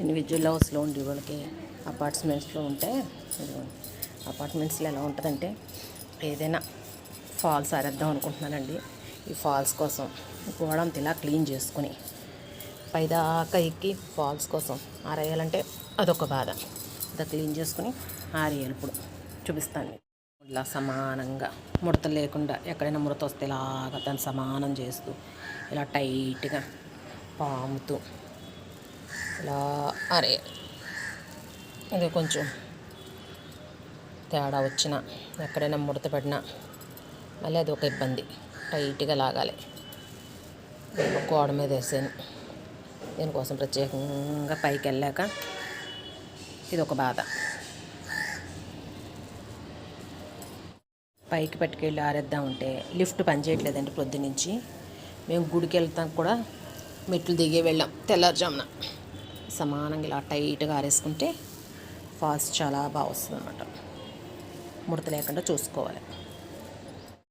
Individual హౌస్లో ఉండే వాళ్ళకి అపార్ట్మెంట్స్లో ఉంటే అపార్ట్మెంట్స్లో ఎలా ఉంటుందంటే ఏదైనా ఫాల్స్ ఆరేద్దాం అనుకుంటున్నానండి. ఈ ఫాల్స్ కోసం గోడంతా ఇలా క్లీన్ చేసుకుని పైదాకా ఎక్కి ఫాల్స్ కోసం ఆరేయాలంటే అదొక బాధ. ఇలా క్లీన్ చేసుకుని ఆరేయాలి. ఇప్పుడు చూపిస్తాను. ఇలా సమానంగా ముడత లేకుండా ఎక్కడైనా ముడత వస్తే ఇలాగ దాన్ని సమానం చేస్తూ ఇలా టైట్గా పాముతూ ఇలా ఆరేయాలి. ఇది కొంచెం తేడా వచ్చినా ఎక్కడైనా ముడత పడినా మళ్ళీ అది ఒక ఇబ్బంది. టైట్గా లాగాలి. గోడ మీద వేసాను. దీనికోసం ప్రత్యేకంగా పైకి వెళ్ళాక ఇది ఒక బాధ. పైకి పట్టుకెళ్ళి ఆరేద్దామంటే లిఫ్ట్ పనిచేయట్లేదండి. పొద్దునుంచి మేము గుడికి వెళ్తాం కూడా మెట్లు దిగే వెళ్ళాం తెల్లారుజామున. సమానంగా ఇలా టైట్గా ఆరేసుకుంటే ఫాల్స్ చాలా బాగా వస్తుంది అన్నమాట. ముడత లేకుండా చూసుకోవాలి.